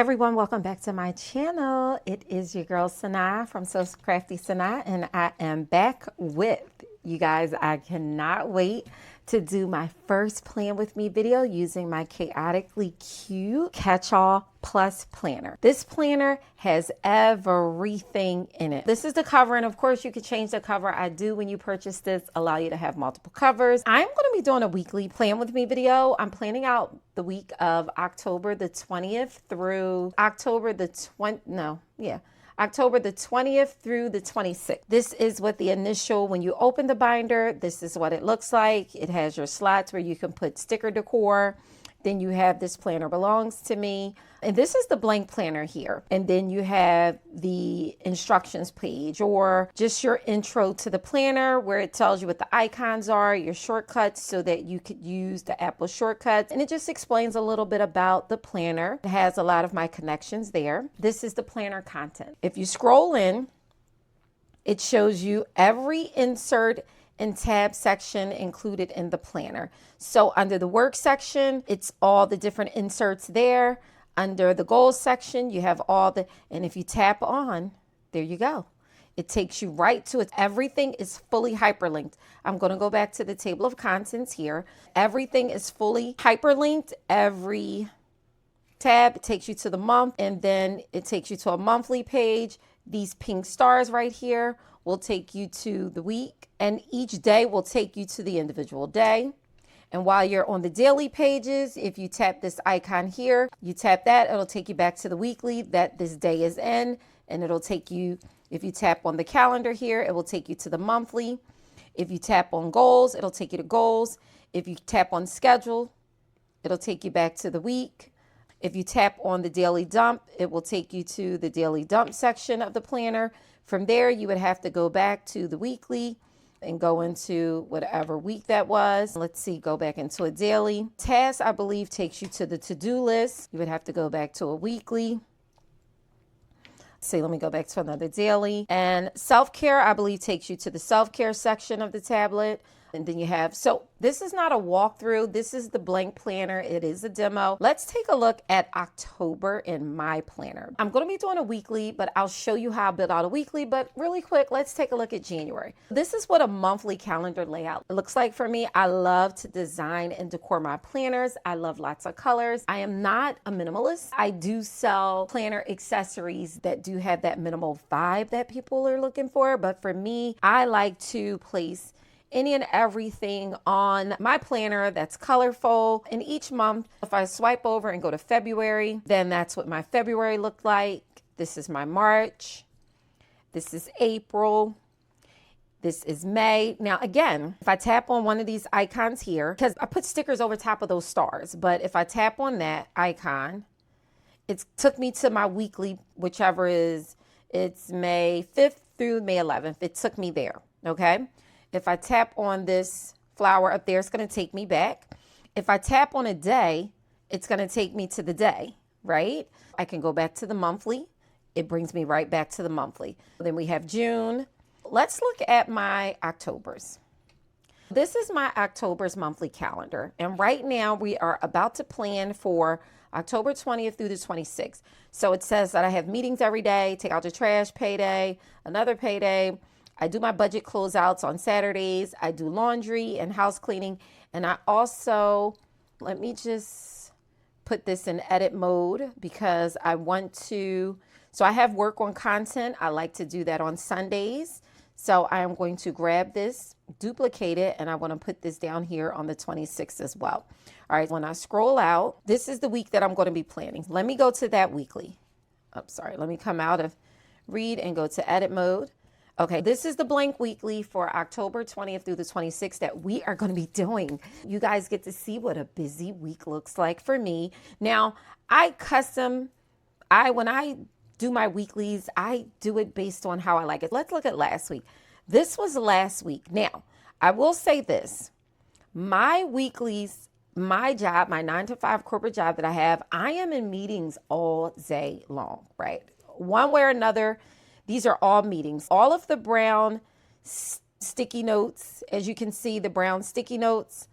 Everyone, welcome back to my channel. It is your girl Sanaa from So Crafty Sanaa, and I am back with you guys. I cannot wait to do my first plan with me video using my Chaotically Cute Catch-All Plus planner. This planner has everything in it. This is the cover, and of course you can change the cover. I do, when you purchase this, allow you to have multiple covers. I'm going to be doing a weekly plan with me video. I'm planning out the week of October the 20th through October the 20th through the 26th. This is what the initial, when you open the binder, this is what it looks like. It has your slots where you can put sticker decor. Then you have This Planner Belongs to Me. And this is the blank planner here. And then you have the instructions page, or just your intro to the planner, where it tells you what the icons are, your shortcuts, so that you could use the Apple shortcuts. And it just explains a little bit about the planner. It has a lot of my connections there. This is the planner content. If you scroll in, it shows you every insert and tab section included in the planner. So under the work section, it's all the different inserts there. Under the goals section, you have all the, and if you tap on, there you go. It takes you right to it. Everything is fully hyperlinked. I'm going to go back to the table of contents here. Everything is fully hyperlinked. Every tab takes you to the month, and then it takes you to a monthly page. These pink stars right here will take you to the week, and each day will take you to the individual day. And while you're on the daily pages, if you tap this icon here, you tap that, it'll take you back to the weekly that this day is in, and it'll take you, if you tap on the calendar here, it will take you to the monthly. If you tap on goals, it'll take you to goals. If you tap on schedule, it'll take you back to the week. If you tap on the daily dump, it will take you to the daily dump section of the planner. From there, you would have to go back to the weekly and go into whatever week that was. Let's see, go back into a daily. Task, I believe, takes you to the to-do list. You would have to go back to a weekly. Let me go back to another daily. And self-care, I believe, takes you to the self-care section of the tablet. And then you have, so this is not a walkthrough. This is the blank planner. It is a demo. Let's take a look at October in my planner. I'm going to be doing a weekly, but I'll show you how I build out a weekly. But really quick, let's take a look at January. This is what a monthly calendar layout looks like for me. I love to design and decor my planners. I love lots of colors. I am not a minimalist. I do sell planner accessories that do have that minimal vibe that people are looking for. But for me, I like to place any and everything on my planner that's colorful. And each month, if I swipe over and go to February, then that's what my February looked like. This is my March. This is April. This is May. Now, again, if I tap on one of these icons here, because I put stickers over top of those stars, but if I tap on that icon, it took me to my weekly, whichever is, it's May 5th through May 11th. It took me there, okay? If I tap on this flower up there, it's going to take me back. If I tap on a day, it's going to take me to the day, right? I can go back to the monthly. It brings me right back to the monthly. Then we have June. Let's look at my Octobers. This is my October's monthly calendar. And right now we are about to plan for October 20th through the 26th. So it says that I have meetings every day, take out the trash, payday, another payday. I do my budget closeouts on Saturdays. I do laundry and house cleaning. And I also, let me just put this in edit mode because I want to, so I have work on content. I like to do that on Sundays. So I am going to grab this, duplicate it, and I want to put this down here on the 26th as well. All right, when I scroll out, this is the week that I'm going to be planning. Let me go to that weekly. Oh, sorry, let me come out of read and go to edit mode. Okay, this is the blank weekly for October 20th through the 26th that we are going to be doing. You guys get to see what a busy week looks like for me. Now, when I do my weeklies, I do it based on how I like it. Let's look at last week. This was last week. Now, I will say this. My weeklies, my job, my 9-to-5 corporate job that I have, I am in meetings all day long, right? One way or another. These are all meetings. All of the brown sticky notes, as you can see, the brown sticky notes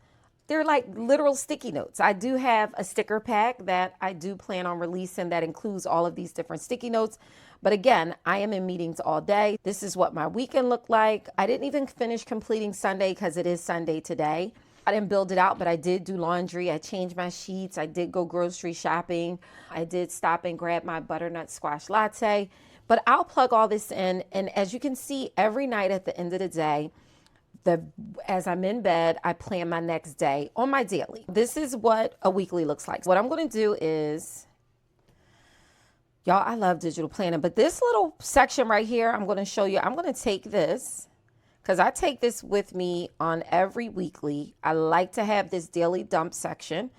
they're like literal sticky notes. I do have a sticker pack that I do plan on releasing that includes all of these different sticky notes. But again, I am in meetings all day. This is what my weekend looked like. I didn't even finish completing Sunday because it is Sunday today. I didn't build it out, but I did do laundry. I changed my sheets. I did go grocery shopping. I did stop and grab my butternut squash latte. But I'll plug all this in. And as you can see, every night at the end of the day, as I'm in bed, I plan my next day on my daily. This is what a weekly looks like. What I'm going to do is, y'all, I love digital planning, but this little section right here, I'm going to show you. I'm going to take this because I take this with me on every weekly. I like to have this daily dump section.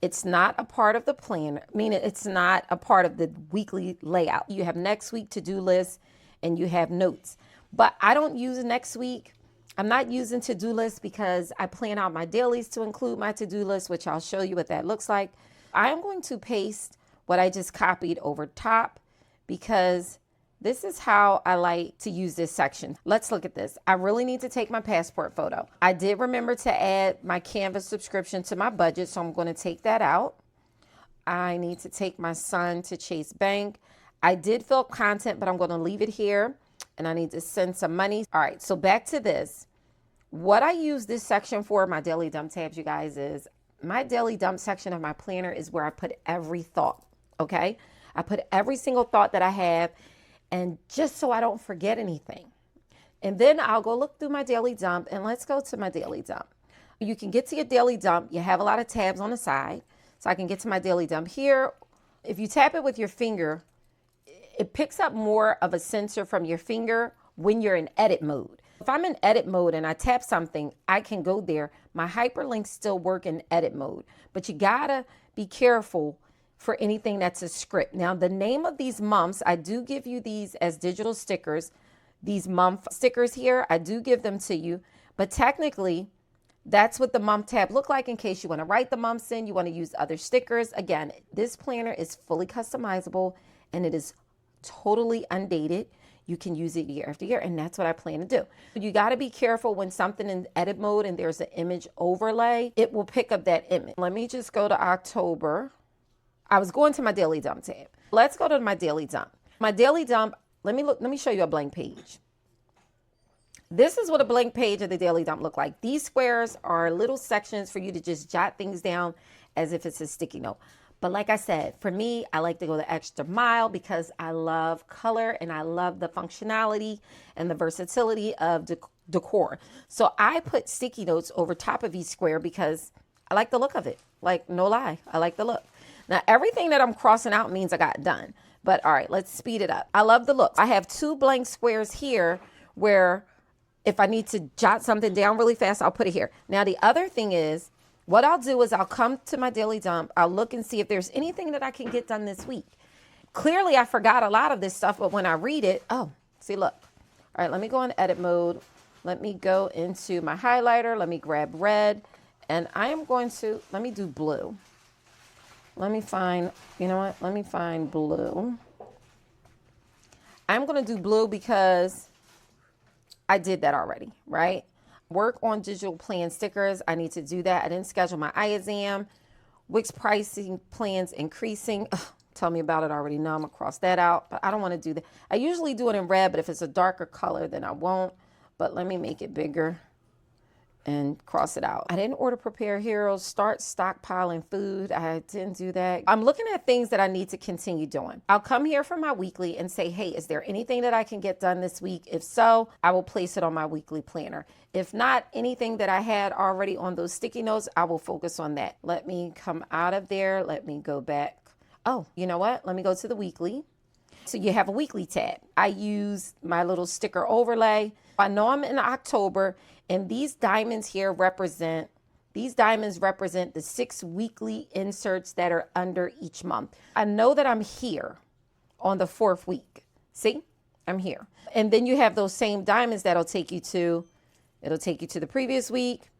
It's not a part of the planner, meaning it's not a part of the weekly layout. You have next week to-do list and you have notes, but I don't use next week. I'm not using to-do lists because I plan out my dailies to include my to-do list, which I'll show you what that looks like. I am going to paste what I just copied over top because this is how I like to use this section. Let's look at this. I really need to take my passport photo. I did remember to add my Canva subscription to my budget, so I'm going to take that out. I need to take my son to Chase Bank. I did fill content, but I'm going to leave it here. And I need to send some money. All right, so back to this. What I use this section for, my daily dump tabs, you guys, is my daily dump section of my planner is where I put every thought, okay? I put every single thought that I have, and just so I don't forget anything. And then I'll go look through my daily dump, and let's go to my daily dump. You can get to your daily dump. You have a lot of tabs on the side, so I can get to my daily dump here. If you tap it with your finger, it picks up more of a sensor from your finger when you're in edit mode. If I'm in edit mode and I tap something, I can go there. My hyperlinks still work in edit mode, but you gotta be careful for anything that's a script. Now, the name of these months, I do give you these as digital stickers. These month stickers here, I do give them to you, but technically, that's what the month tab look like in case you wanna write the months in, you wanna use other stickers. Again, this planner is fully customizable and it is totally undated. You can use it year after year, and that's what I plan to do. You got to be careful when something in edit mode and there's an image overlay, it will pick up that image. Let me just go to October. I was going to my daily dump tab. Let's go to my daily dump. My daily dump, let me show you a blank page. This is what a blank page of the daily dump look like. These squares are little sections for you to just jot things down as if it's a sticky note. But like I said, for me, I like to go the extra mile because I love color and I love the functionality and the versatility of decor. So I put sticky notes over top of each square because I like the look of it. Like, no lie, I like the look. Now, everything that I'm crossing out means I got done. But all right, let's speed it up. I love the look. I have 2 blank squares here where if I need to jot something down really fast, I'll put it here. Now, the other thing is, what I'll do is I'll come to my daily dump. I'll look and see if there's anything that I can get done this week. Clearly, I forgot a lot of this stuff, but when I read it, oh, see, look. All right, let me go in edit mode. Let me go into my highlighter. Let me grab red. And I am going to, let me do blue. Let me find, you know what? Let me find blue. I'm going to do blue because I did that already, right? Work on digital plan stickers. I need to do that. I didn't schedule my eye exam. Wix pricing plans increasing. Ugh, tell me about it. I already know. I'm going to cross that out, but I don't want to do that. I usually do it in red, but if it's a darker color, then I won't. But let me make it bigger and cross it out. I didn't order Prepare Heroes, start stockpiling food. I didn't do that. I'm looking at things that I need to continue doing. I'll come here for my weekly and say, hey, is there anything that I can get done this week? If so, I will place it on my weekly planner. If not, anything that I had already on those sticky notes, I will focus on that. Let me come out of there. Let me go back. Oh, you know what? Let me go to the weekly. So you have a weekly tab. I use my little sticker overlay. I know I'm in October, and these diamonds here represent the 6 weekly inserts that are under each month. I know that I'm here on the 4th week. See, I'm here. And then you have those same diamonds that'll take you to, it'll take you to the previous week,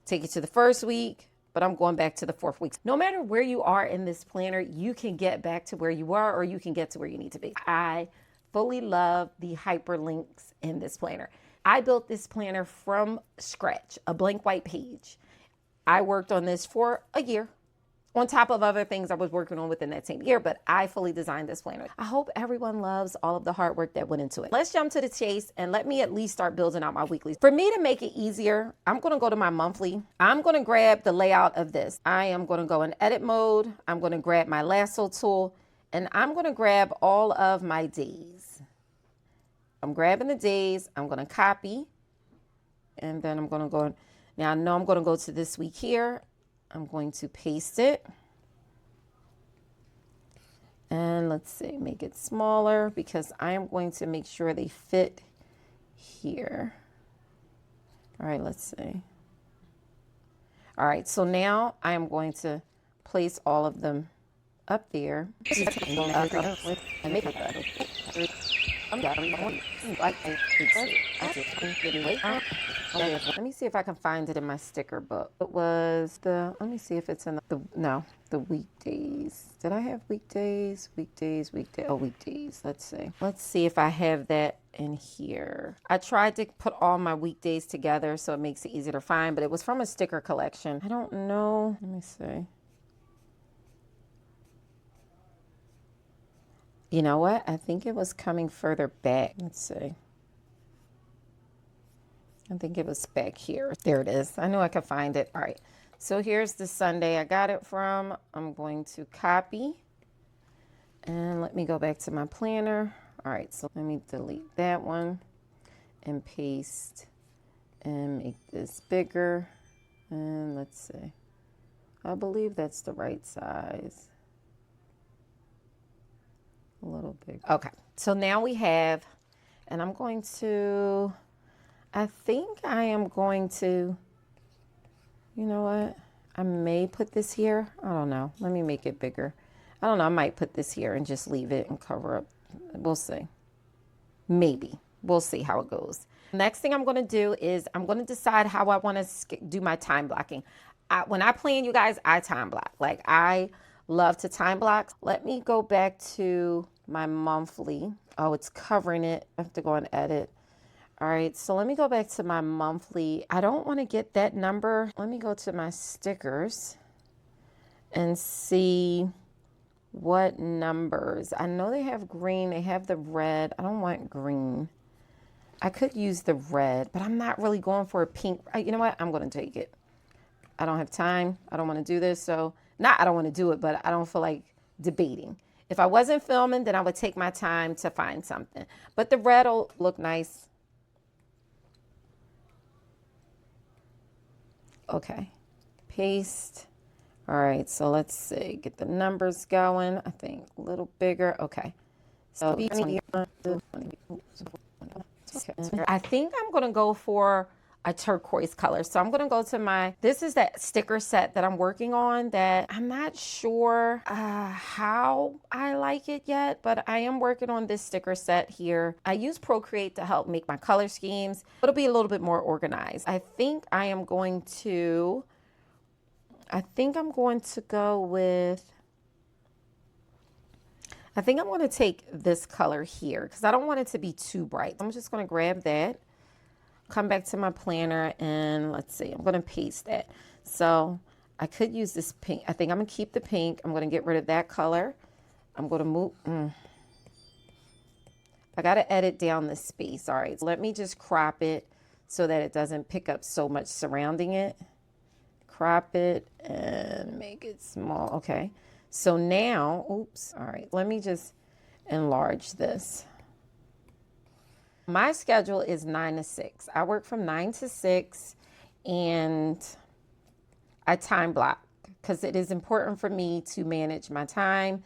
take you to the 1st week, but I'm going back to the 4th week. No matter where you are in this planner, you can get back to where you are, or you can get to where you need to be. I fully love the hyperlinks in this planner. I built this planner from scratch, a blank white page. I worked on this for a year, on top of other things I was working on within that same year, but I fully designed this planner. I hope everyone loves all of the hard work that went into it. Let's jump to the chase and let me at least start building out my weeklies. For me to make it easier, I'm gonna go to my monthly. I'm gonna grab the layout of this. I am gonna go in edit mode. I'm gonna grab my lasso tool, and I'm gonna grab all of my days. I'm grabbing the days, I'm gonna copy, and then I'm gonna go in. Now I know I'm gonna go to this week here. I'm going to paste it. And let's see, make it smaller because I am going to make sure they fit here. All right, let's see. All right, so now I am going to place all of them up there. Let me see if I can find it in my sticker book. It was the, let me see if it's in the weekdays. Did I have weekdays? Weekdays. Oh, weekdays. Let's see. Let's see if I have that in here. I tried to put all my weekdays together so it makes it easier to find, but it was from a sticker collection. I don't know. Let me see. You know what? I think it was coming further back. Let's see. I think it was back here. There it is. I knew I could find it. All right. So here's the Sunday I got it from. I'm going to copy. And let me go back to my planner. All right. So let me delete that one and paste and make this bigger. And let's see. I believe that's the right size. A little big. Okay, so now we have, and I'm going to, I think I am going to, you know what? I may put this here. I don't know. Let me make it bigger. I don't know. I might put this here and just leave it and cover up. We'll see. Maybe. We'll see how it goes. Next thing I'm going to do is I'm going to decide how I want to do my time blocking. When I plan, you guys, I time block. Like I love to time block. Let me go back to my monthly. Oh, it's covering it. I have to go and edit. All right, so let me go back to my monthly. I don't want to get that number. Let me go to my stickers and see what numbers. I know they have green. They have the red. I don't want green. I could use the red, but I'm not really going for a pink. You know what? I'm going to take it. I don't have time. I don't want to do this. So I don't want to do it, but I don't feel like debating. If I wasn't filming, then I would take my time to find something. But the red will look nice. Okay. Paste. All right. So let's see. Get the numbers going. I think a little bigger. Okay. So I think I'm going to go for a turquoise color. So I'm going to go to this is that sticker set that I'm working on that I'm not sure how I like it yet, but I am working on this sticker set here. I use Procreate to help make my color schemes. It'll be a little bit more organized. I think I'm going to go with, I think I'm going to take this color here because I don't want it to be too bright. I'm just going to grab that. Come back to my planner and let's see, I'm going to paste that. So I could use this pink. I think I'm going to keep the pink. I'm going to get rid of that color. I'm going to move. I got to edit down the space. All right, so let me just crop it so that it doesn't pick up so much surrounding it. Crop it and make it small. Okay, so now, oops, all right, let me just enlarge this. My schedule is 9 to 6. I work from 9 to 6 and I time block because it is important for me to manage my time.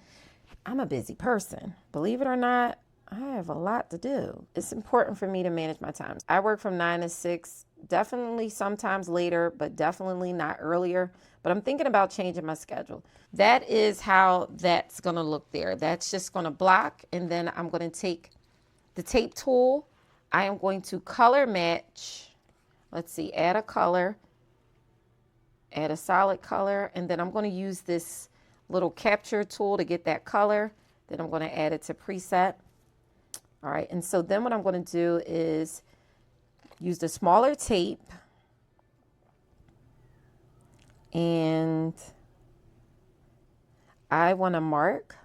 I'm a busy person. Believe it or not, I have a lot to do. It's important for me to manage my time. I work from 9 to 6, definitely sometimes later, but definitely not earlier. But I'm thinking about changing my schedule. That is how that's going to look there. That's just going to block. And then I'm going to take the tape tool. I am going to color match. Let's see, add a color, add a solid color, and then I'm going to use this little capture tool to get that color. Then I'm going to add it to preset. All right, and so then what I'm going to do is use the smaller tape, And I want to mark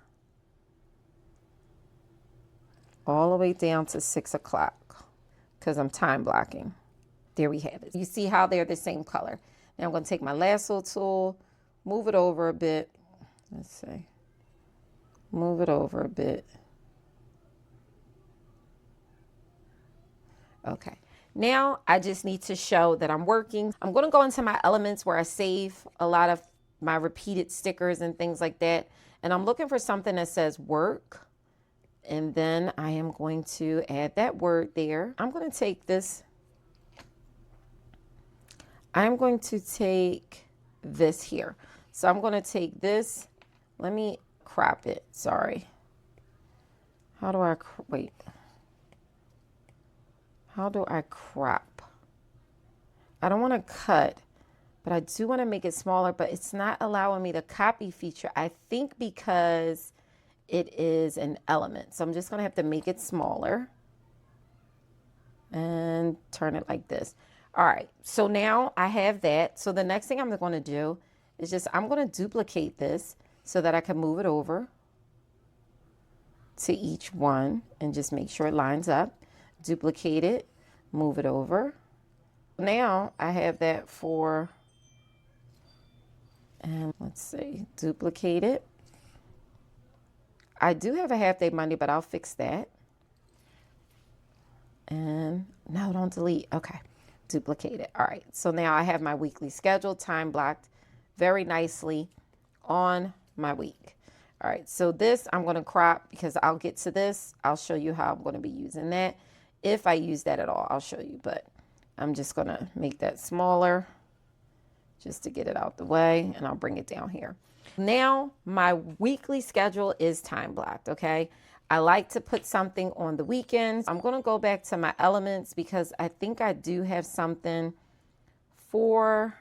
all the way down to 6 o'clock because I'm time blocking. There we have it. You see how they're the same color. Now I'm going to take my lasso tool, move it over a bit. Let's see. Move it over a bit. Okay. Now I just need to show that I'm working. I'm going to go into my elements where I save a lot of my repeated stickers and things like that. And I'm looking for something that says work. And then I am going to add that word there. I'm going to take this. I'm going to take this here. So I'm going to take this. Let me crop it. Sorry. How do I, wait. How do I crop? I don't want to cut, but I do want to make it smaller, but it's not allowing me the copy feature. I think because it is an element. So I'm just going to have to make it smaller and turn it like this. All right. So now I have that. So the next thing I'm going to do is just, I'm going to duplicate this so that I can move it over to each one and just make sure it lines up. Duplicate it, move it over. Now I have that for, and let's see, duplicate it. I do have a half day Monday, but I'll fix that. And no, don't delete. Okay, duplicate it. All right, so now I have my weekly schedule time blocked very nicely on my week. All right, so this I'm going to crop because I'll get to this. I'll show you how I'm going to be using that. If I use that at all, I'll show you, but I'm just going to make that smaller just to get it out the way, and I'll bring it down here. Now my weekly schedule is time blocked, okay? I like to put something on the weekends. I'm going to go back to my elements because I think I do have something for,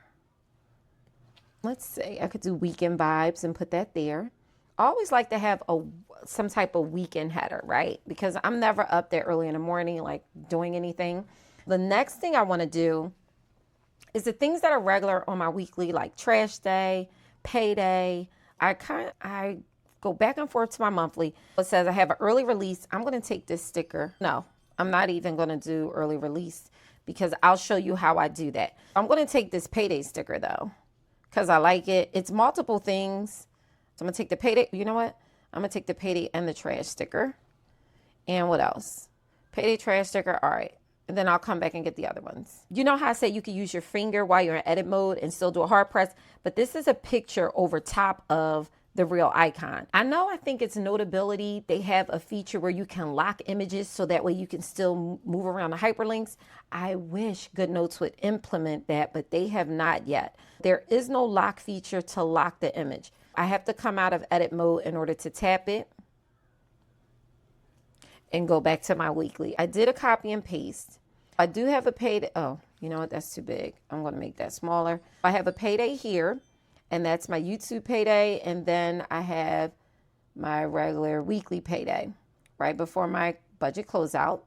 let's see, I could do weekend vibes and put that there. I always like to have some type of weekend header, right? Because I'm never up there early in the morning, like doing anything. The next thing I want to do is the things that are regular on my weekly, like trash day, payday. I go back and forth to my monthly. It says I have an early release. I'm going to take this sticker. No, I'm not even going to do early release because I'll show you how I do that. I'm going to take this payday sticker though, because I like it. It's multiple things. So I'm going to take the payday. You know what? I'm going to take the payday and the trash sticker. And what else? Payday, trash sticker. All right. And then I'll come back and get the other ones. You know how I say you can use your finger while you're in edit mode and still do a hard press, but this is a picture over top of the real icon. I think it's Notability. They have a feature where you can lock images so that way you can still move around the hyperlinks. I wish GoodNotes would implement that, but they have not yet. There is no lock feature to lock the image. I have to come out of edit mode in order to tap it and go back to my weekly. I did a copy and paste. I do have a payday. Oh, you know what? That's too big. I'm going to make that smaller. I have a payday here, and that's my YouTube payday. And then I have my regular weekly payday right before my budget closeout.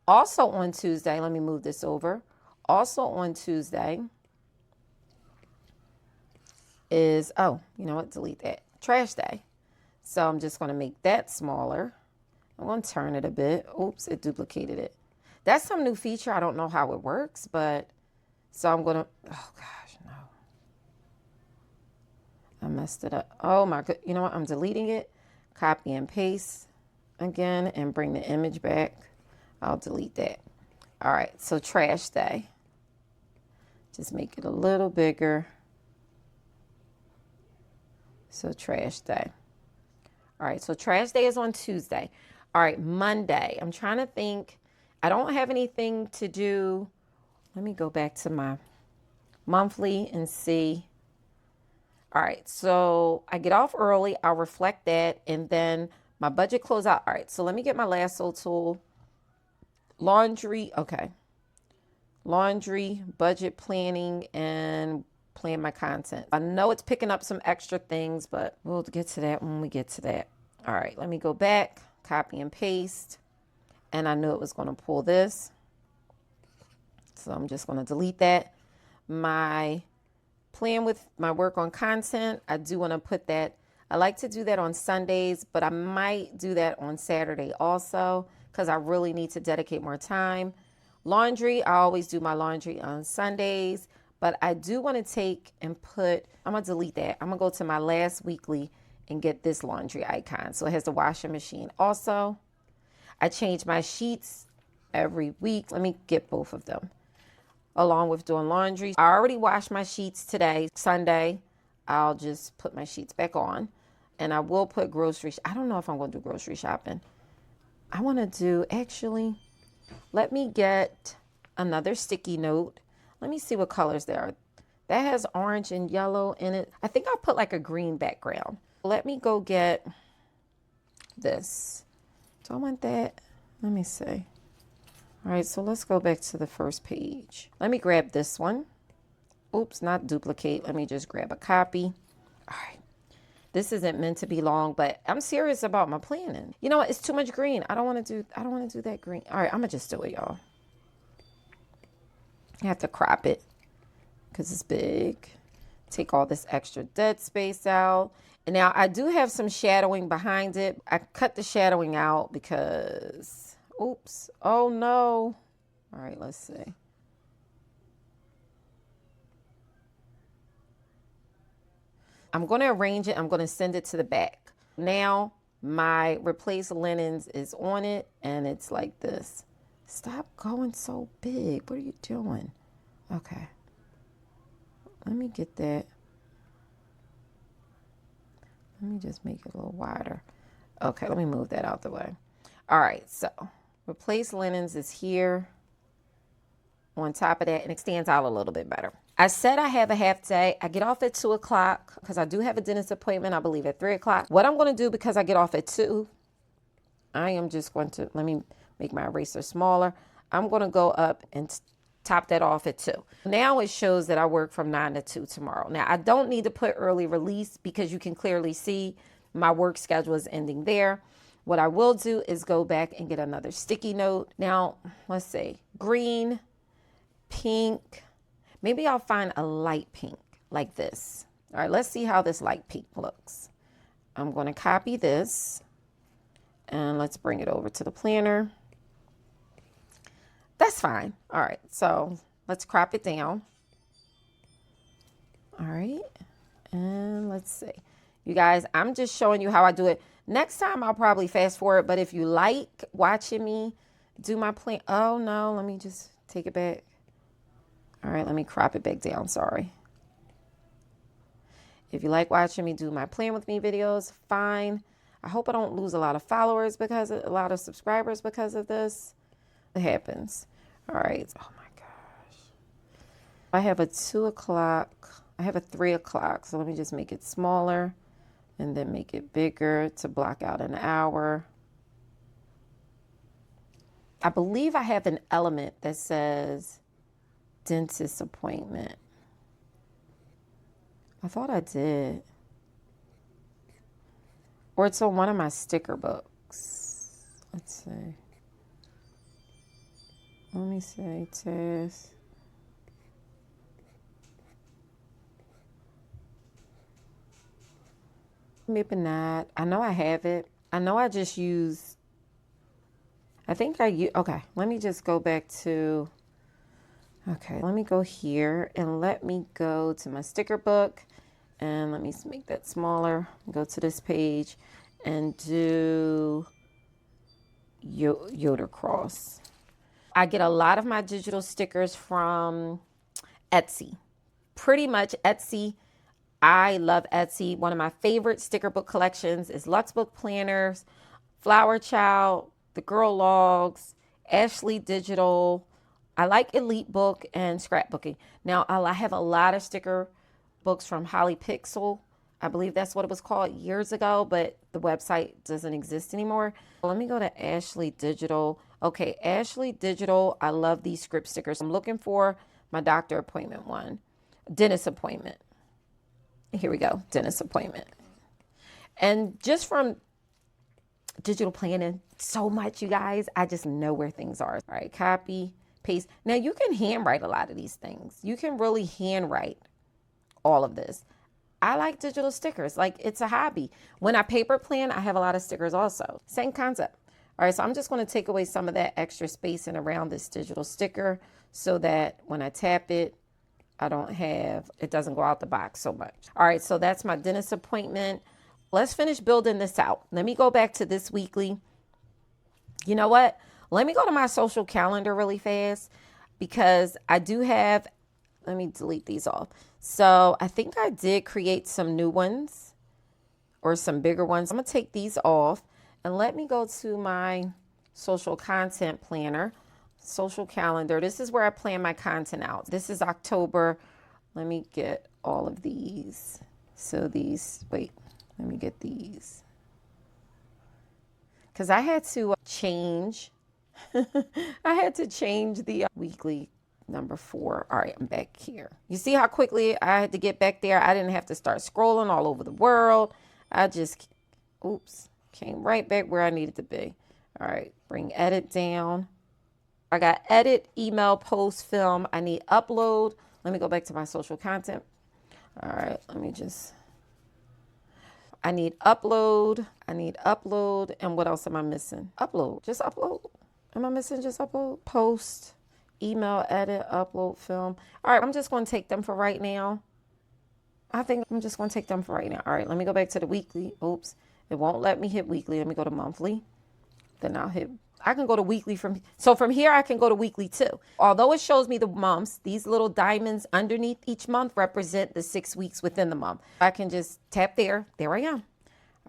Also on Tuesday, let me move this over. Also on Tuesday is, oh, you know what? Delete that. Trash day. So I'm just going to make that smaller. I'm going to turn it a bit. Oops, it duplicated it. That's some new feature. I don't know how it works, but so I'm going to, oh gosh, no. I messed it up. Oh my God. You know what? I'm deleting it. Copy and paste again and bring the image back. I'll delete that. All right. So trash day. Just make it a little bigger. So trash day. All right. So trash day is on Tuesday. All right, Monday. I'm trying to think. I don't have anything to do. Let me go back to my monthly and see. All right, so I get off early. I'll reflect that. And then my budget closeout. All right, so let me get my lasso tool. Laundry. Okay. Laundry, budget planning, and plan my content. I know it's picking up some extra things, but we'll get to that when we get to that. All right, let me go back. Copy and paste, and I knew it was going to pull this, so I'm just going to delete that. My playing with my work on content. I do want to put that. I like to do that on Sundays, but I might do that on Saturday also because I really need to dedicate more time. Laundry, I always do my laundry on Sundays, but I do want to take and put, I'm going to delete that. I'm going to go to my last weekly and get this laundry icon. So it has the washing machine. Also, I change my sheets every week. Let me get both of them along with doing laundry. I already washed my sheets today, Sunday. I'll just put my sheets back on, and I will put groceries. I don't know if I'm going to do grocery shopping. I want to do, actually, let me get another sticky note. Let me see what colors there are. That has orange and yellow in it. I think I'll put like a green background. Let me go get this. Do I want that? Let me see. All right, so let's go back to the first page. Let me grab this one. Oops, not duplicate. Let me just grab a copy. All right. This isn't meant to be long, but I'm serious about my planning. You know what? It's too much green. I don't want to do that green. All right, I'm gonna just do it, y'all. I have to crop it because it's big. Take all this extra dead space out. And now I do have some shadowing behind it. I cut the shadowing out because, oops, oh no. All right, let's see. I'm going to arrange it. I'm going to send it to the back. Now my replace linens is on it and it's like this. Stop going so big. What are you doing? Okay. Let me get that. Let me just make it a little wider. Okay, let me move that out the way. All right, so replace linens is here on top of that, and it stands out a little bit better. I said I have a half day. I get off at 2 o'clock because I do have a dentist appointment, I believe, at 3 o'clock. What I'm going to do, because I get off at 2, I am just going to, let me make my eraser smaller. I'm going to go up and top that off at 2. Now it shows that I work from 9 to 2 tomorrow. Now I don't need to put early release because you can clearly see my work schedule is ending there. What I will do is go back and get another sticky note. Now, let's see, green, pink, maybe I'll find a light pink like this. All right, let's see how this light pink looks. I'm going to copy this and let's bring it over to the planner. That's fine. All right, so let's crop it down. All right, and let's see. You guys, I'm just showing you how I do it. Next time I'll probably fast forward, but if you like watching me do my plan, oh no, let me just take it back. All right, let me crop it back down, sorry. If you like watching me do my plan with me videos, fine. I hope I don't lose a lot of followers because of, a lot of subscribers because of this. It happens. All right. Oh my gosh. I have a 2 o'clock. I have a 3 o'clock. So let me just make it smaller and then make it bigger to block out an hour. I believe I have an element that says dentist appointment. I thought I did. Or it's on one of my sticker books. Let's see. Let me say test. Maybe not. I know I have it. I know I just used, I think I use, okay, let me just go back to, okay, let me go here and let me go to my sticker book and let me make that smaller. Go to this page and do Yoder Cross. I get a lot of my digital stickers from Etsy. Pretty much Etsy. I love Etsy. One of my favorite sticker book collections is Luxe Book Planners, Flower Child, The Girl Logs, Ashley Digital. I like Elite Book and Scrapbooking. Now, I have a lot of sticker books from Holly Pixel. I believe that's what it was called years ago, but the website doesn't exist anymore. Let me go to Ashley Digital. Okay, Ashley Digital. I love these script stickers. I'm looking for my doctor appointment one. Dentist appointment. Here we go. Dentist appointment. And just from digital planning so much, you guys, I just know where things are. All right, copy, paste. Now you can handwrite a lot of these things. You can really handwrite all of this. I like digital stickers. Like, it's a hobby. When I paper plan, I have a lot of stickers also. Same concept. All right, so I'm just going to take away some of that extra spacing around this digital sticker so that when I tap it, it doesn't go out the box so much. All right, so that's my dentist appointment. Let's finish building this out. Let me go back to this weekly. You know what? Let me go to my social calendar really fast because I do have, let me delete these off. So I think I did create some new ones or some bigger ones. I'm going to take these off and let me go to my social content planner, social calendar. This is where I plan my content out. This is October. Let me get all of these. So these, wait, let me get these. Because I had to change. I had to change the weekly number 4. All right, I'm back here. You see how quickly I had to get back there? I didn't have to start scrolling all over the world. I just, oops, came right back where I needed to be. All right, bring edit down. I got edit, email, post, film. I need upload. Let me go back to my social content. All right, let me just, I need upload. And what else am I missing? Upload, just upload. Am I missing just upload? Post, email, edit, upload, film. All right, I'm just going to take them for right now. I think I'm just going to take them for right now. All right, let me go back to the weekly. Oops, it won't let me hit weekly. Let me go to monthly. Then I can go to weekly from here I can go to weekly too. Although it shows me the months, these little diamonds underneath each month represent the 6 weeks within the month. I can just tap there. There I am.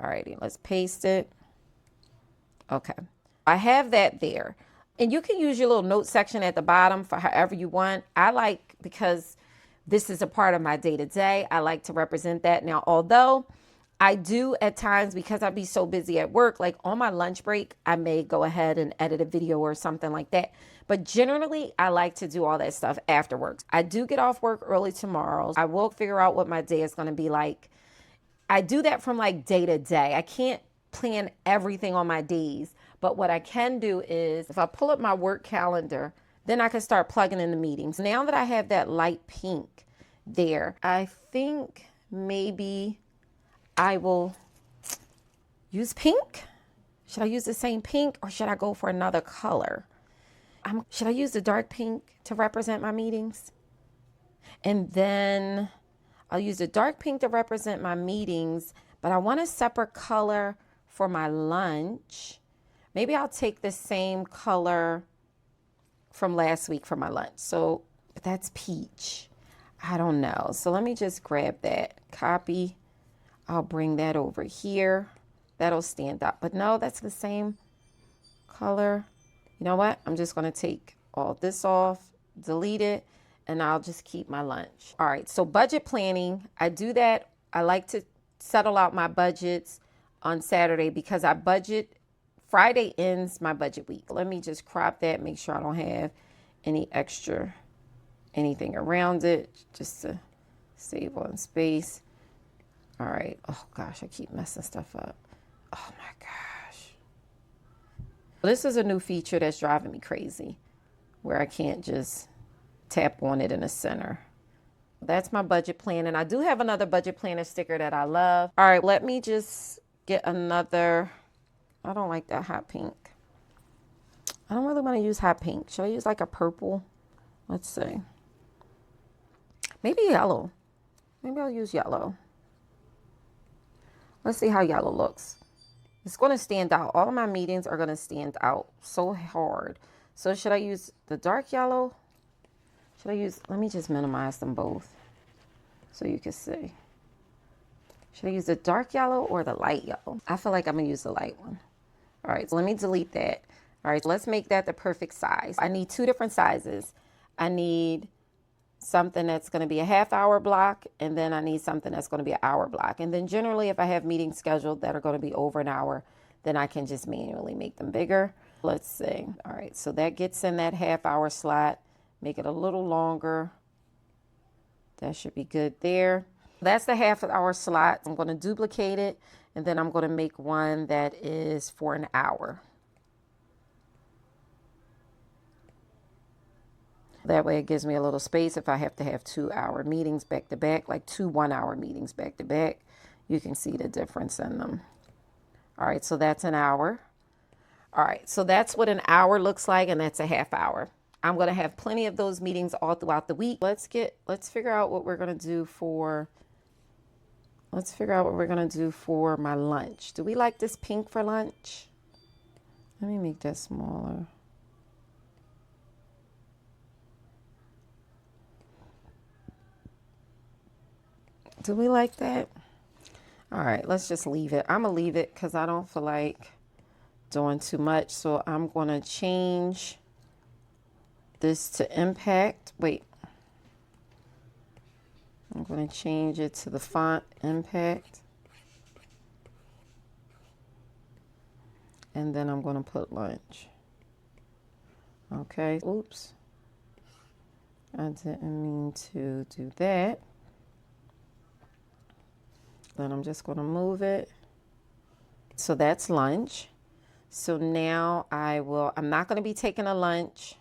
All righty, let's paste it. Okay, I have that there. And you can use your little note section at the bottom for however you want. I like, because this is a part of my day-to-day, I like to represent that. Now, although I do at times, because I be so busy at work, like on my lunch break, I may go ahead and edit a video or something like that. But generally, I like to do all that stuff afterwards. I do get off work early tomorrow. I will figure out what my day is going to be like. I do that from like day to day. I can't plan everything on my days. But what I can do is if I pull up my work calendar, then I can start plugging in the meetings. Now that I have that light pink there, I think maybe I will use pink. Should I use the same pink or should I go for another color? Should I use the dark pink to represent my meetings? And then I'll use the dark pink to represent my meetings, but I want a separate color for my lunch. Maybe I'll take the same color from last week for my lunch. So, but that's peach. I don't know. So let me just grab that, copy. I'll bring that over here. That'll stand up. But no, that's the same color. You know what? I'm just going to take all this off, delete it, and I'll just keep my lunch. All right, so budget planning. I do that. I like to settle out my budgets on Saturday because I budget. Friday ends my budget week. Let me just crop that, make sure I don't have any extra anything around it, just to save on space. All right. Oh gosh, I keep messing stuff up. Oh my gosh. This is a new feature that's driving me crazy, where I can't just tap on it in the center. That's my budget plan. And I do have another budget planner sticker that I love. All right, let me just get another. I don't like that hot pink. I don't really want to use hot pink. Should I use like a purple? Let's see. Maybe yellow. Maybe I'll use yellow. Let's see how yellow looks. It's going to stand out. All of my meetings are going to stand out so hard. So should I use the dark yellow? Should I use, let me just minimize them both so you can see. Should I use the dark yellow or the light yellow? I feel like I'm going to use the light one. All right, so let me delete that. All right, so let's make that the perfect size. I need 2 different sizes. I need something that's going to be a half-hour block, and then I need something that's going to be an hour block. And then generally, if I have meetings scheduled that are going to be over an hour, then I can just manually make them bigger. Let's see. All right, so that gets in that half-hour slot. Make it a little longer. That should be good there. That's the half-hour slot. I'm going to duplicate it, and then I'm going to make one that is for an hour. That way it gives me a little space if I have to have 2-hour meetings back to back, like 2 1-hour meetings back to back. You can see the difference in them. All right, so that's an hour. All right, so that's what an hour looks like, and that's a half hour. I'm going to have plenty of those meetings all throughout the week. Let's figure out what we're going to do for my lunch. Do we like this pink for lunch? Let me make that smaller. Do we like that? All right, let's just leave it. I'm going to leave it because I don't feel like doing too much. So I'm going to change this to impact. Wait. I'm going to change it to the font impact. And then I'm going to put lunch. Okay. Oops. I didn't mean to do that. Then I'm just going to move it. So that's lunch. So now I'm not going to be taking a lunch.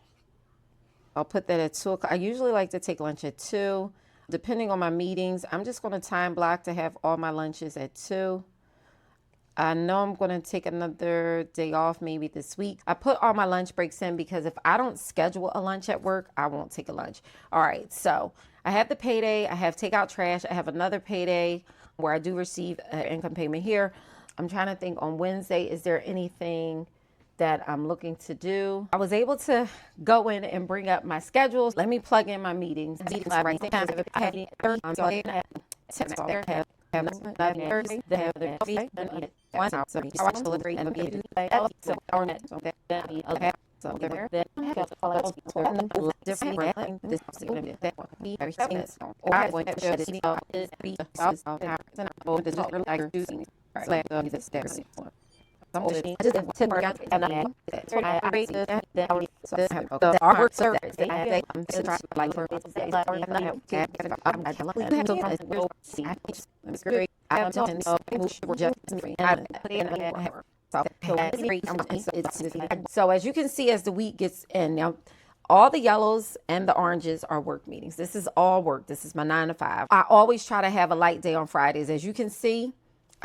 I'll put that at 2 o'clock. I usually like to take lunch at 2. Depending on my meetings, I'm just going to time block to have all my lunches at 2. I know I'm going to take another day off maybe this week. I put all my lunch breaks in because if I don't schedule a lunch at work, I won't take a lunch. All right, so I have the payday. I have take out trash. I have another payday where I do receive an income payment here. I'm trying to think on Wednesday, is there anything that I'm looking to do? I was able to go in and bring up my schedules. Let me plug in my meetings. So as you can see, as the week gets in now, all the yellows and the oranges are work meetings. This is all work. This is my 9 to 5. I always try to have a light day on Fridays. As you can see,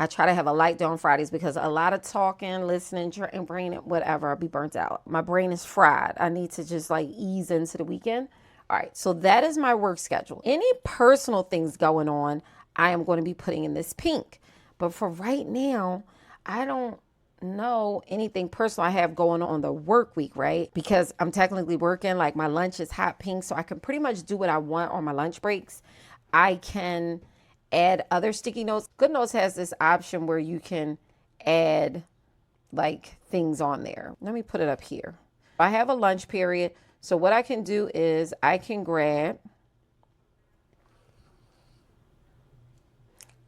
I try to have a light day on Fridays because a lot of talking, listening, and brain, whatever, I'll be burnt out. My brain is fried. I need to just like ease into the weekend. All right, so that is my work schedule. Any personal things going on, I am going to be putting in this pink. But for right now, I don't know anything personal I have going on the work week, right? Because I'm technically working, like my lunch is hot pink, so I can pretty much do what I want on my lunch breaks. I can add other sticky notes. GoodNotes has this option where you can add like things on there. Let me put it up here. I have a lunch period. So what I can do is I can grab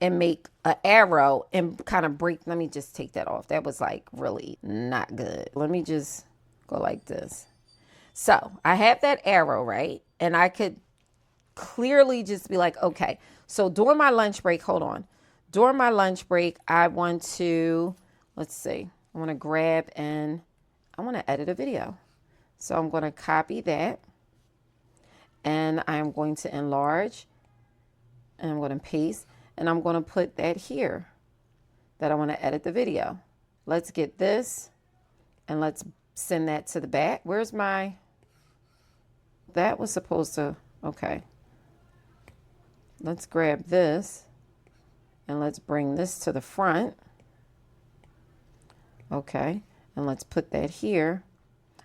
and make an arrow and kind of break. Let me just take that off. That was like really not good. Let me just go like this. So I have that arrow, right? And I could clearly just be like, okay, so during my lunch break, hold on. During my lunch break, I want to, let's see, I want to grab and I want to edit a video. So I'm going to copy that and I'm going to enlarge and I'm going to paste and I'm going to put that here that I want to edit the video. Let's get this and let's send that to the back. Where's my, that was supposed to, okay. Let's grab this and let's bring this to the front. Okay, and let's put that here.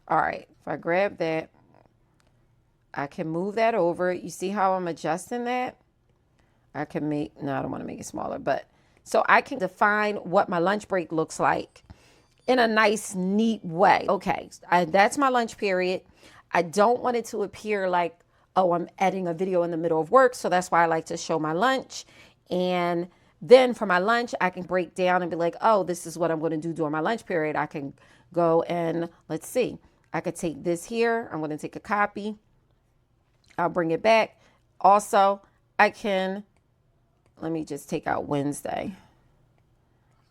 All right, if I grab that, I can move that over. You see how I'm adjusting that? I can make, no, I don't want to make it smaller, but so I can define what my lunch break looks like in a nice, neat way. Okay, that's my lunch period. I don't want it to appear like, oh, I'm editing a video in the middle of work. So that's why I like to show my lunch. And then for my lunch, I can break down and be like, oh, this is what I'm going to do during my lunch period. I can go and let's see, I could take this here. I'm going to take a copy. I'll bring it back. Also, I can, let me just take out Wednesday.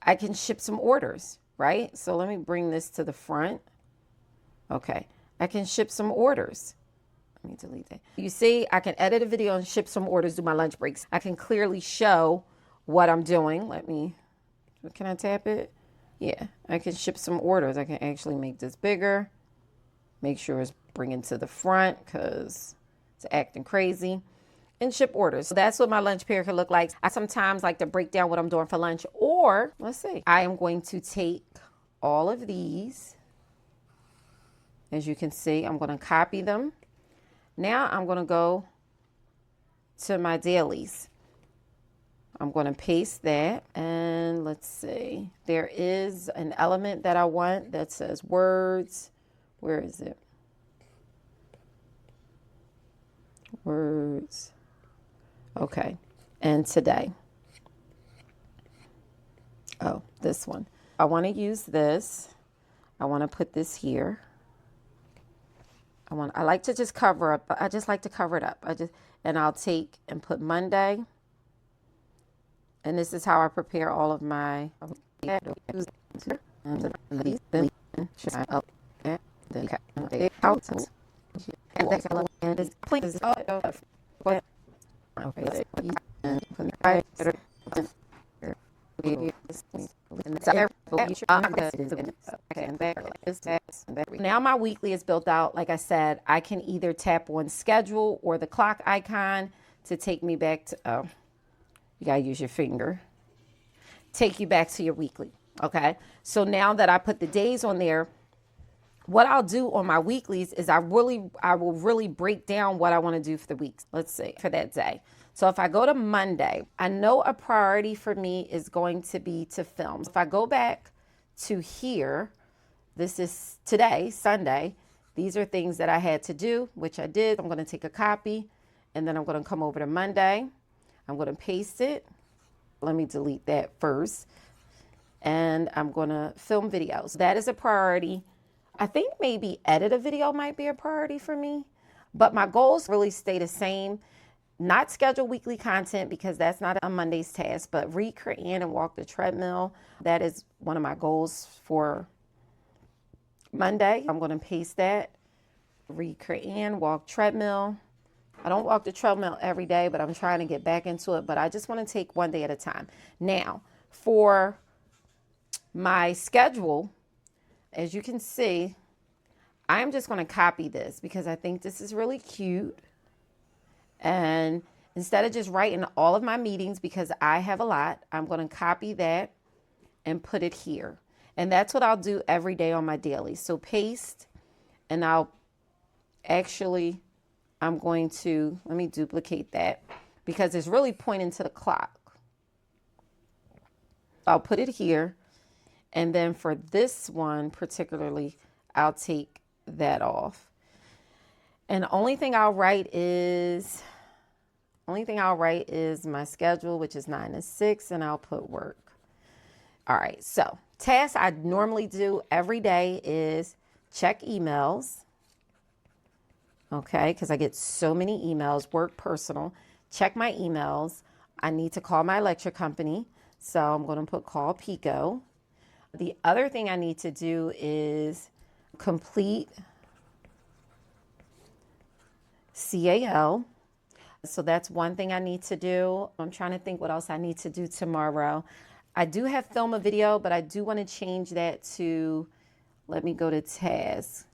I can ship some orders, right? So let me bring this to the front. Okay. I can ship some orders. Let me delete that. You see, I can edit a video and ship some orders, do my lunch breaks. I can clearly show what I'm doing. Can I tap it? Yeah, I can ship some orders. I can actually make this bigger. Make sure it's bringing to the front because it's acting crazy. And ship orders. So that's what my lunch pair can look like. I sometimes like to break down what I'm doing for lunch. Or, let's see, I am going to take all of these. As you can see, I'm going to copy them. Now I'm going to go to my dailies. I'm going to paste that, and let's see. There is an element that I want that says words. Where is it? Words. Okay. And today. Oh, this one. I want to use this. I want to put this here. I like to just cover up. I just like to cover it up. And I'll take and put Monday. And this is how I prepare all of my now my weekly is built out. Like I said, I can either tap on schedule or the clock icon to take me back to, you gotta use your finger, take you back to your weekly. Okay, so now that I put the days on there, what I'll do on my weeklies is I will really break down what I want to do for the weeks. Let's see, for that day. So if I go to Monday, I know a priority for me is going to be to film. If I go back to here, this is today, Sunday. These are things that I had to do, which I did. I'm going to take a copy, and then I'm going to come over to Monday. I'm going to paste it. Let me delete that first. And I'm going to film videos. That is a priority. I think maybe edit a video might be a priority for me, but my goals really stay the same. Not schedule weekly content because that's not a Monday's task, but read, create, and walk the treadmill. That is one of my goals for Monday. I'm going to paste that. Read, create, and walk treadmill. I don't walk the treadmill every day, but I'm trying to get back into it. But I just want to take one day at a time. Now, for my schedule, as you can see, I'm just going to copy this because I think this is really cute. And instead of just writing all of my meetings, because I have a lot, I'm going to copy that and put it here. And that's what I'll do every day on my daily. So paste, and I'm going to, let me duplicate that because it's really pointing to the clock. I'll put it here. And then for this one particularly, I'll take that off. And the only thing I'll write is my schedule, which is 9 to 6, and I'll put work. All right, so tasks I normally do every day is check emails. Okay, because I get so many emails, work, personal. Check my emails. I need to call my electric company, so I'm going to put call Pico. The other thing I need to do is complete CAL. So that's one thing I need to do. I'm trying to think what else I need to do tomorrow. I do have film a video, but I do want to change that to, let me go to tasks.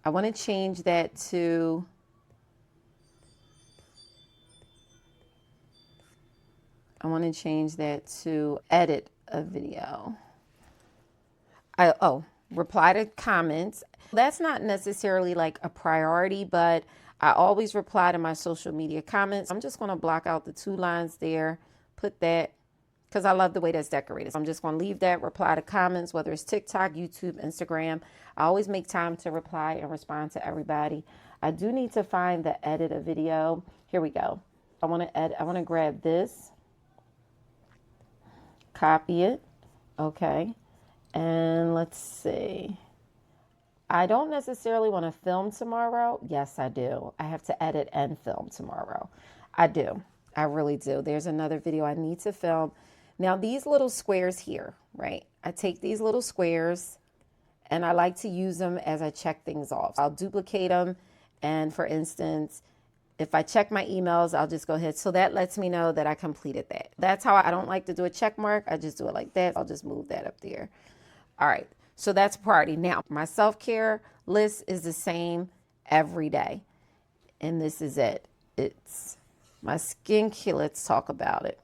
I want to change that to, edit a video. Reply to comments. That's not necessarily like a priority, but I always reply to my social media comments. I'm just going to block out the 2 lines there, put that, because I love the way that's decorated. So I'm just going to leave that, reply to comments, whether it's TikTok, YouTube, Instagram. I always make time to reply and respond to everybody. I do need to find the edit a video. Here we go. I want to grab this, copy it. Okay. And let's see. I don't necessarily want to film tomorrow. Yes, I do. I have to edit and film tomorrow. I do. I really do. There's another video I need to film. Now, these little squares here, right? I take these little squares and I like to use them as I check things off. I'll duplicate them And for instance, if I check my emails, I'll just go ahead. So that lets me know that I completed that. That's how I don't like to do a check mark. I just do it like that. I'll just move that up there. All right. So that's a priority. Now, my self-care list is the same every day. And this is it. It's my skincare. Let's talk about it.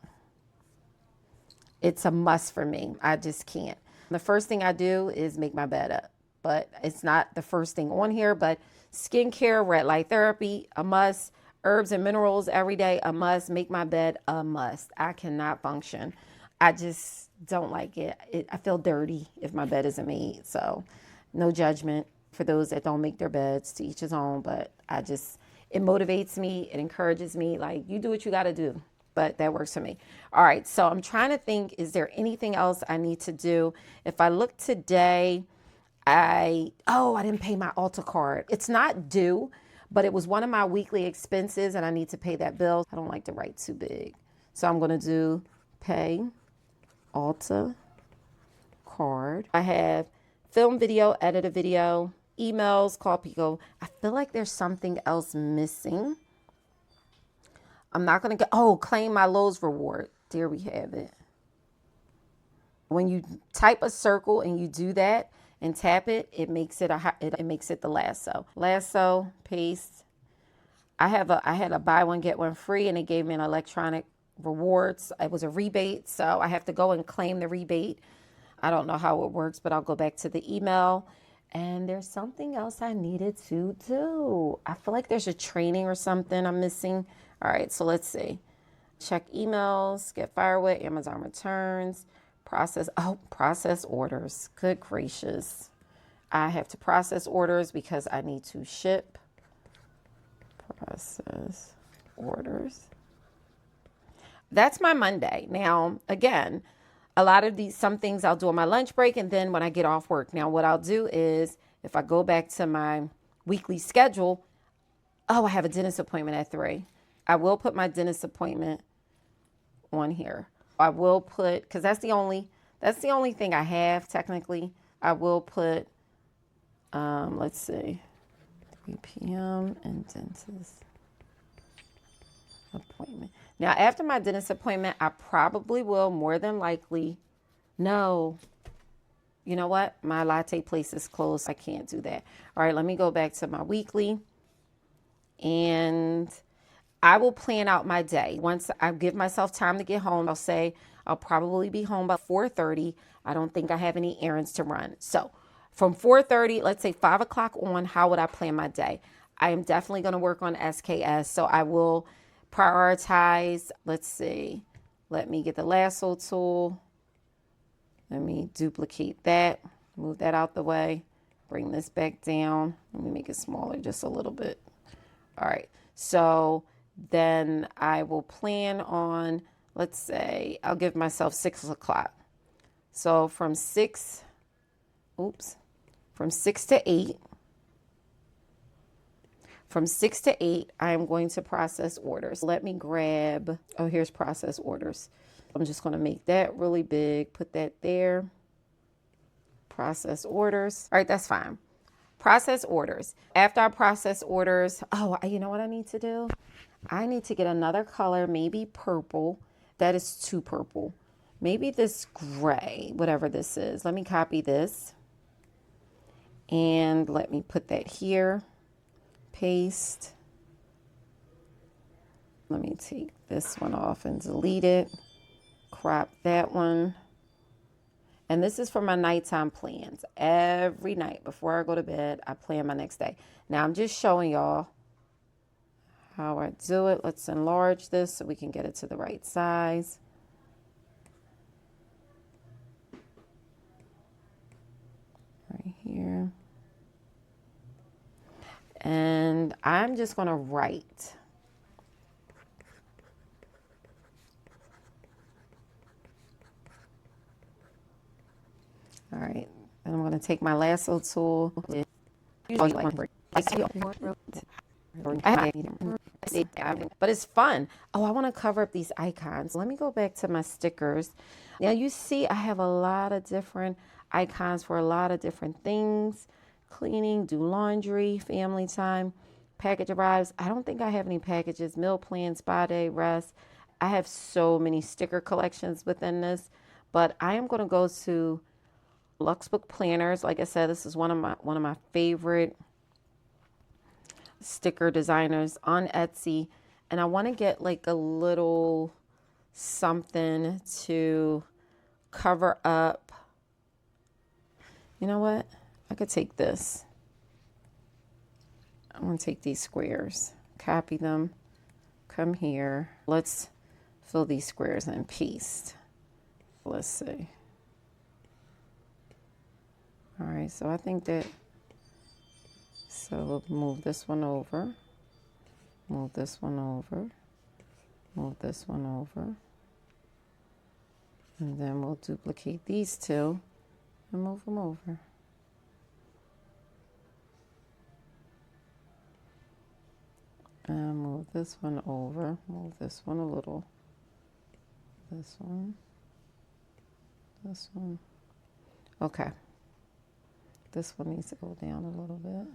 It's a must for me. I just can't. The first thing I do is make my bed up, but it's not the first thing on here. But skincare, red light therapy, a must. Herbs and minerals every day, a must. Make my bed, a must. I cannot function. I just don't like it. I feel dirty if my bed isn't made. So no judgment for those that don't make their beds, to each his own. But it motivates me. It encourages me. Like, you do what you got to do. But that works for me. All right, so I'm trying to think, is there anything else I need to do? If I look today, I didn't pay my Ulta card. It's not due, but it was one of my weekly expenses, and I need to pay that bill. I don't like to write too big. So I'm going to do pay Ulta card. I have film, video, edit a video, emails, call Pico. I feel like there's something else missing. I'm not going to claim my Lowe's reward. There we have it. When you type a circle and you do that and tap it, it makes it the lasso. Lasso, paste. I had a buy one, get one free, and it gave me an electronic rewards. It was a rebate, so I have to go and claim the rebate. I don't know how it works, but I'll go back to the email. And there's something else I needed to do. I feel like there's a training or something I'm missing. All right, so let's see. Check emails, get firewood, Amazon returns, process orders. Good gracious. I have to process orders because I need to ship. Process orders. That's my Monday. Now, again, a lot of some things I'll do on my lunch break and then when I get off work. Now, what I'll do is if I go back to my weekly schedule, I have a dentist appointment at 3. I will put my dentist appointment on here. I will put, because that's the only thing I have technically. I will put, let's see, 3 p.m. and dentist appointment. Now, after my dentist appointment, I probably will more than likely, no, you know what? My latte place is closed. I can't do that. All right, let me go back to my weekly and I will plan out my day. Once I give myself time to get home, I'll say I'll probably be home by 4:30. I don't think I have any errands to run. So from 4:30, let's say 5 o'clock on, how would I plan my day? I am definitely going to work on SKS. So I will prioritize. Let's see. Let me get the lasso tool. Let me duplicate that. Move that out the way. Bring this back down. Let me make it smaller just a little bit. All right. So then I will plan on, let's say, I'll give myself 6 o'clock. So from 6 to 8, I am going to process orders. Let me grab, here's process orders. I'm just going to make that really big, put that there. Process orders. All right, that's fine. Process orders. After I process orders, you know what I need to do? I need to get another color, maybe purple. That is too purple. Maybe this gray, whatever this is. Let me copy this. And let me put that here. Paste. Let me take this one off and delete it. Crop that one. And this is for my nighttime plans. Every night before I go to bed, I plan my next day. Now I'm just showing y'all how I do it. Let's enlarge this so we can get it to the right size. Right here. And I'm just going to write. All right, and I'm going to take my lasso tool. But it's fun. I want to cover up these icons. Let me go back to my stickers. Now you see I have a lot of different icons for a lot of different things. Cleaning, do laundry, family time, package arrives. I don't think I have any packages. Meal plan, spa day, rest. I have so many sticker collections within this, but I am going to go to Luxbook Planners. Like I said, this is one of my favorite sticker designers on Etsy, and I want to get like a little something to cover up. You know what? I could take this. I'm going to take these squares, copy them, come here. Let's fill these squares in, paste. Let's see. All right, so I think that, so we'll move this one over, move this one over, move this one over, and then we'll duplicate these two and move them over. And move this one over, move this one a little, this one, this one. Okay. This one needs to go down a little bit.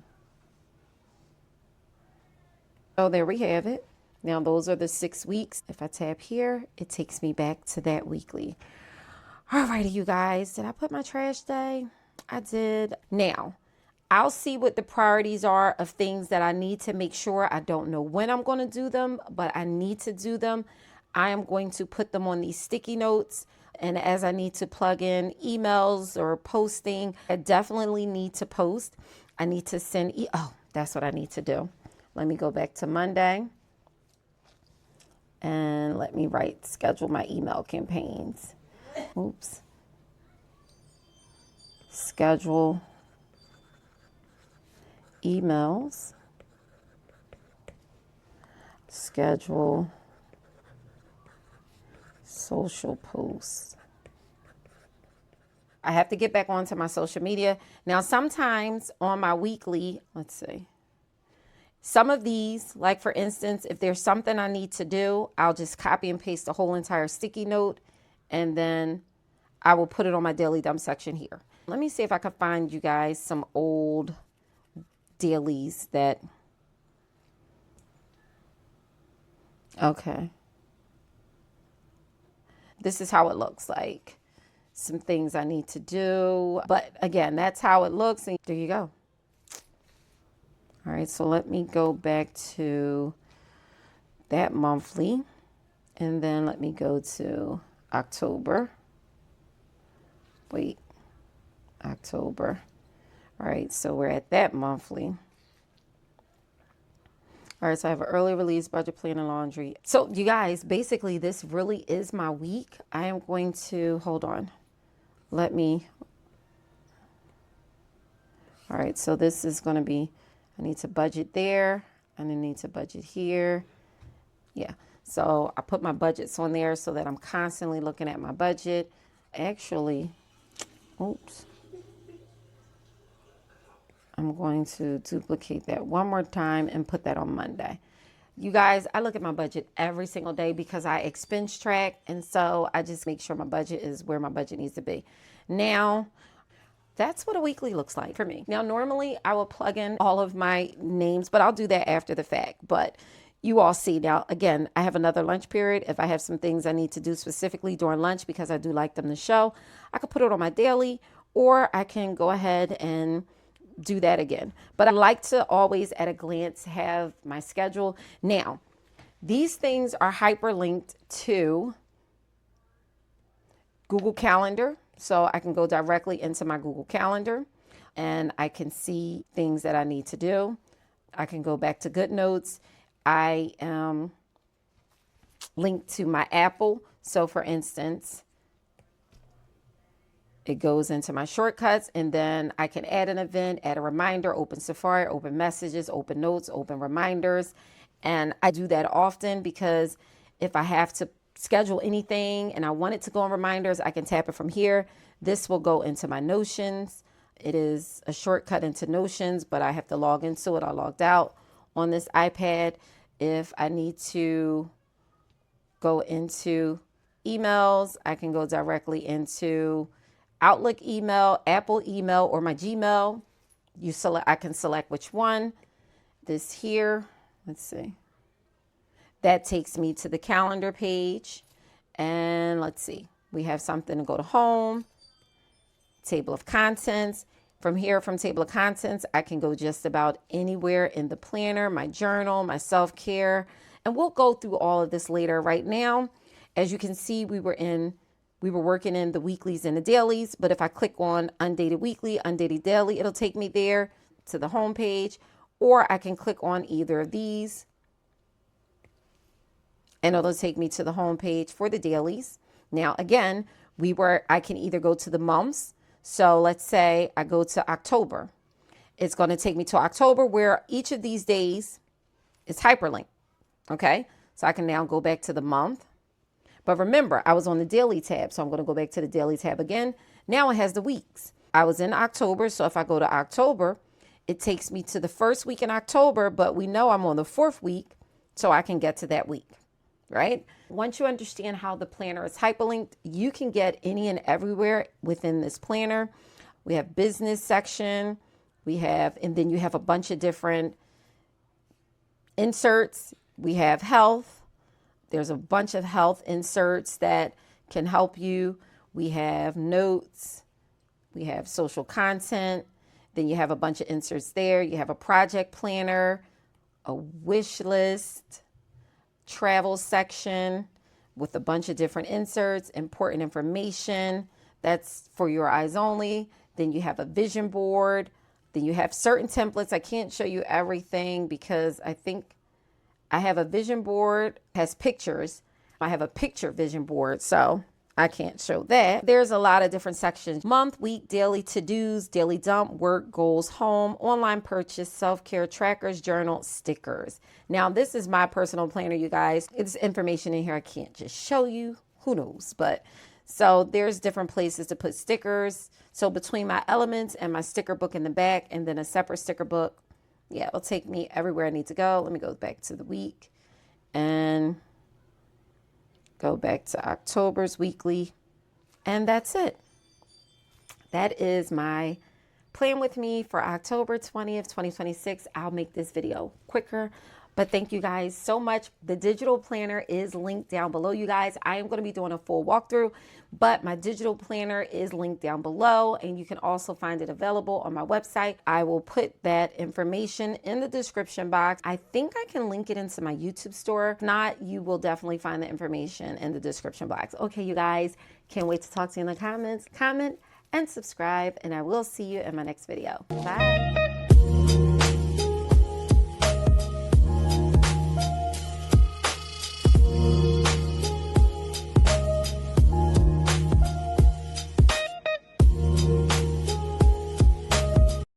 So there we have it. Now those are the 6 weeks. If I tap here, it takes me back to that weekly. Alrighty, you guys, did I put my trash day? I did. Now, I'll see what the priorities are of things that I need to make sure. I don't know when I'm going to do them, but I need to do them. I am going to put them on these sticky notes. And as I need to plug in emails or posting, I definitely need to post. I need to send, oh, that's what I need to do. Let me go back to Monday and let me schedule my email campaigns. Oops. Schedule emails. Schedule social posts. I have to get back onto my social media. Now, sometimes on my weekly, let's see, some of these, like for instance, if there's something I need to do, I'll just copy and paste the whole entire sticky note, and then I will put it on my daily dump section here. Let me see if I can find you guys some old dailies that, okay. This is how it looks like. Some things I need to do. But again, that's how it looks. And there you go. All right, so let me go back to that monthly. And then let me go to October. Wait, October. All right, so we're at that monthly. All right, so I have an early release, budget plan, and laundry. So you guys, basically this really is my week. I am going to, hold on. All right, so this is going to be, I need to budget there, and I need to budget here. Yeah, so I put my budgets on there so that I'm constantly looking at my budget. Actually, oops. I'm going to duplicate that one more time and put that on Monday. You guys, I look at my budget every single day because I expense track. And so I just make sure my budget is where my budget needs to be. Now, that's what a weekly looks like for me. Now, normally I will plug in all of my names, but I'll do that after the fact. But you all see now, again, I have another lunch period. If I have some things I need to do specifically during lunch because I do like them to show, I could put it on my daily, or I can go ahead and do that again. But I like to always at a glance have my schedule. Now, these things are hyperlinked to Google Calendar. So I can go directly into my Google Calendar and I can see things that I need to do. I can go back to GoodNotes. I am linked to my Apple. So for instance, it goes into my shortcuts, and then I can add an event, add a reminder, open Safari, open messages, open notes, open reminders. And I do that often because if I have to schedule anything and I want it to go on reminders, I can tap it from here. This will go into my Notions. It is a shortcut into Notions, but I have to log into it. I logged out on this iPad. If I need to go into emails, I can go directly into Outlook email, Apple email, or my Gmail. I can select which one. this here, let's see. That takes me to the calendar page. And let's see, we have something to go to home, table of contents. From here, from table of contents, I can go just about anywhere in the planner, my journal, my self-care, and we'll go through all of this later. Right now, as you can see, we were working in the weeklies and the dailies, but if I click on undated weekly, undated daily, it'll take me there to the home page, or I can click on either of these and it'll take me to the home page for the dailies. Now, again, I can either go to the months. So let's say I go to October. It's going to take me to October where each of these days is hyperlinked. Okay, so I can now go back to the month. But remember, I was on the daily tab, so I'm going to go back to the daily tab again. Now it has the weeks. I was in October, so if I go to October, it takes me to the first week in October, but we know I'm on the 4th week, so I can get to that week, right? Once you understand how the planner is hyperlinked, you can get any and everywhere within this planner. We have business section, and then you have a bunch of different inserts. We have health. There's a bunch of health inserts that can help you. We have notes. We have social content. Then you have a bunch of inserts there. You have a project planner, a wish list, travel section with a bunch of different inserts, important information. That's for your eyes only. Then you have a vision board. Then you have certain templates. I can't show you everything because I think I have a vision board, has pictures. I have a picture vision board, so I can't show that. There's a lot of different sections: month, week, daily to-dos, daily dump, work, goals, home, online purchase, self-care, trackers, journal, stickers. Now, this is my personal planner, you guys. It's information in here I can't just show you. Who knows? But so there's different places to put stickers. So between my elements and my sticker book in the back and then a separate sticker book, yeah, it'll take me everywhere I need to go. Let me go back to the week and go back to October's weekly. And that's it. That is my plan with me for October 20th, 2026. I'll make this video quicker. But thank you guys so much. The digital planner is linked down below, you guys. I am going to be doing a full walkthrough, but my digital planner is linked down below, and you can also find it available on my website. I will put that information in the description box. I think I can link it into my YouTube store. If not, you will definitely find the information in the description box. Okay, you guys, can't wait to talk to you in the comments. Comment and subscribe, and I will see you in my next video. Bye.